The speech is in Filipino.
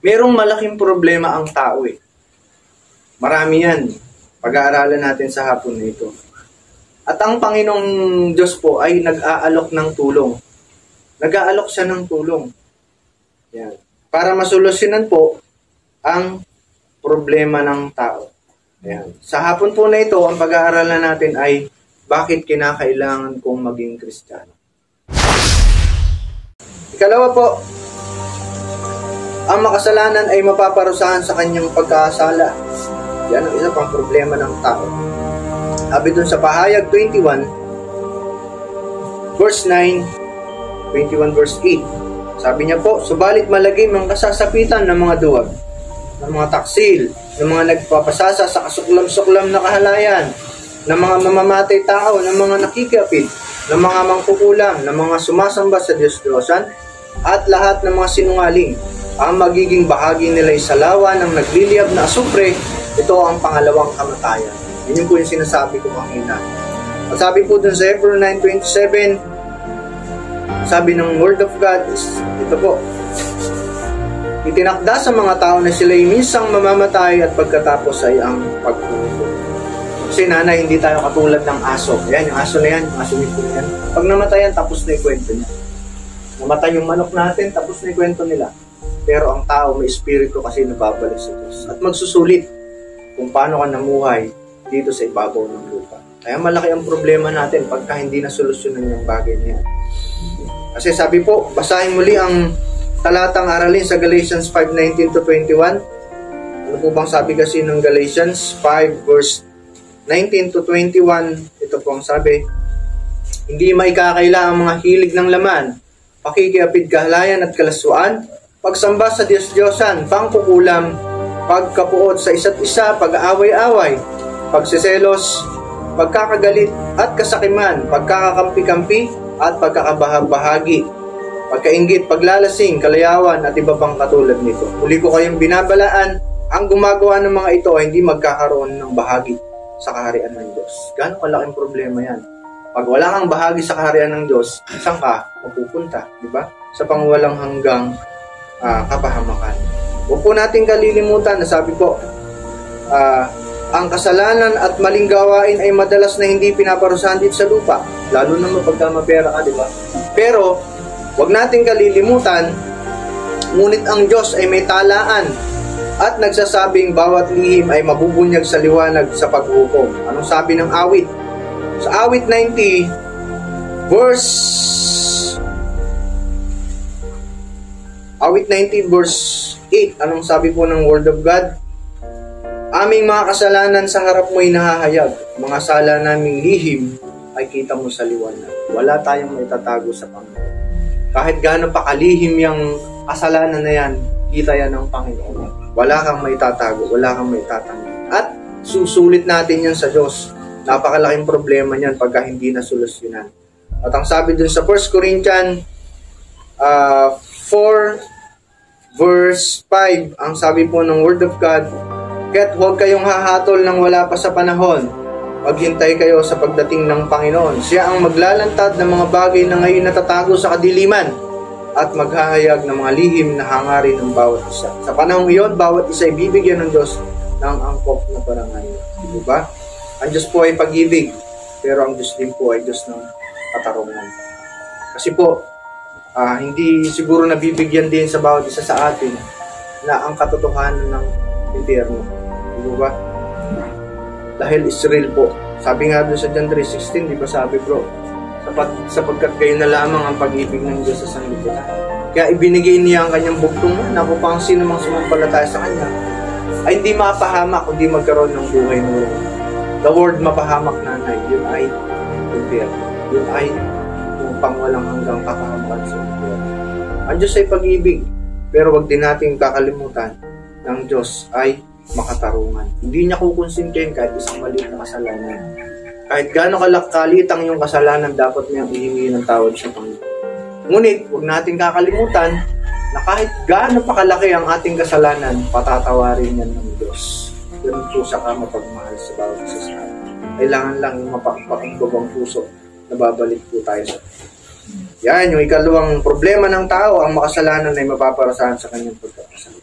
Merong malaking problema ang tao eh. Marami yan. Pag-aaralan natin sa hapon na ito. At ang Panginoong Diyos po ay nag-aalok ng tulong. Nag-aalok siya ng tulong. Yan. Para masolusyonan po ang problema ng tao. Yan. Sa hapon po na ito, ang pag-aaralan natin ay bakit kinakailangan kong maging Kristiyano. Ikalawa po, ang makasalanan ay mapaparusahan sa kanyang pagkakasala. Yan ang isa pang problema ng tao. Sabi dun sa Pahayag 21, verse 9, 21 verse 8. Sabi niya po, subalit malagim ang kasasapitan ng mga duwag, ng mga taksil, ng mga nagpapasasa sa kasuklam-suklam na kahalayan, ng mga mamamatay tao, ng mga nakikiapid, ng mga mangkukulam, ng mga sumasamba sa Diyos-Diyosan, at lahat ng mga sinungaling. Ang magiging bahagi nila ay salawa ng nagliliyab na asupre. Ito ang pangalawang kamatayan. Yun po yung sinasabi ko kanina. At sabi po dun sa Hebrews 9:27, sabi ng Word of God is, ito po, itinakda sa mga tao na sila ay minsang mamamatay at pagkatapos ay ang paghuhukom. Kasi nanay, hindi tayo katulad ng aso. Yan, yung aso na yan, yung aso nito na yan. Pag namatayan, tapos na yung kwento niya. Namatay yung manok natin, tapos na yung kwento nila. Pero ang tao, may espiritu kasi nababalik sa Diyos. At magsusulit kung paano ka namuhay dito sa ibabaw ng lupa. Kaya malaki ang problema natin pagka hindi na solusyonan yung bagay niya. Kasi sabi po, basahin muli ang talatang aralin sa Galatians 5:19-21. Ano po bang sabi kasi ng Galatians 5 verse 19-21? Ito po ang sabi, hindi maikakaila ang mga hilig ng laman, pakikiapid, kahalayan at kalaswaan, pagsamba sa Diyos-Diyosan, pangkukulam, pagkapuot sa isa't isa, pag-aaway-away, pagsiselos, pagkakagalit at kasakiman, pagkakakampi-kampi at pagkakabahagi, pagkainggit, paglalasing, kalayawan at iba pang katulad nito. Muli ko kayong binabalaan, ang gumagawa ng mga ito ay hindi magkakaroon ng bahagi sa kaharian ng Diyos. Gaano kalaking problema yan? Pag wala kang bahagi sa kaharian ng Diyos, saan ka mapupunta? Diba? Sa pangwalang hanggang kapahamakan. Huwag po natin kalilimutan na sabi po, ang kasalanan at maling gawain ay madalas na hindi pinaparusahan dito sa lupa. Lalo na pagka mapera ka, diba? Pero, huwag natin kalilimutan, ngunit ang Diyos ay may talaan at nagsasabing bawat lihim ay mabubunyag sa liwanag sa paghukom. Anong sabi ng awit? Sa awit 90, verse 8, anong sabi po ng Word of God? Aming mga kasalanan sa harap mo'y nahahayag. Mga sala naming lihim ay kita mo sa liwanag. Wala tayong maitatago sa Panginoon. Kahit gaano pa kalihim yung kasalanan na yan, kita yan ng Panginoon. Wala kang maitatago, wala kang maitatanggi. At susulit natin yan sa Diyos. Napakalaking problema niyan pagka hindi na solusyonan. At ang sabi dun sa 1 Corinthians 4 verse 5, ang sabi po ng Word of God, kaya't huwag kayong hahatol nang wala pa sa panahon. Maghintay kayo sa pagdating ng Panginoon. Siya ang maglalantad ng mga bagay na ngayon natatago sa kadiliman at maghahayag ng mga lihim na hangarin ng bawat isa. Sa panahong iyon, bawat isa ay bibigyan ng Diyos ng angkop na parangal. Diba? Ang Diyos po ay pag-ibig, pero ang Diyos din po ay Diyos ng katarungan. Kasi po, hindi siguro nabibigyan din sa bawat isa sa atin na ang katotohanan ng impyerno. Di ba? Dahil Israel po. Sabi nga doon sa John 3:16, di ba sabi bro? Sapagkat kayo na lamang ang pag-ibig ng Diyos sa sanglibutan. Kaya ibinigay niya ang kanyang bugtungan na kung pang sino mang sumampalataya sa kanya ay hindi mapahamak kundi magkaroon ng buhay na walang. The word mapahamak, nanay, yun ay impyerno. Yun ay pangwalang hanggang kapahamakan sa mundo. Ang Diyos ay pag-ibig, pero wag din natin kakalimutan ng Diyos ay makatarungan. Hindi niya kukonsintihin kahit isang maliit na kasalanan. Kahit gaano kalitang yung kasalanan, dapat niyang ihingi ng tawad sa Panginoon. Ngunit, wag natin kakalimutan na kahit gaano pa kalaki ang ating kasalanan, patatawarin yan ng Diyos. Ganun po sa kamapagmahal sa bawat isa sa atin. Kailangan lang yung mapakingkobang puso na babalik po tayo sa yan, yung ikalawang problema ng tao, ang makasalanan ay mapaparusahan sa kanyang pagkakasala.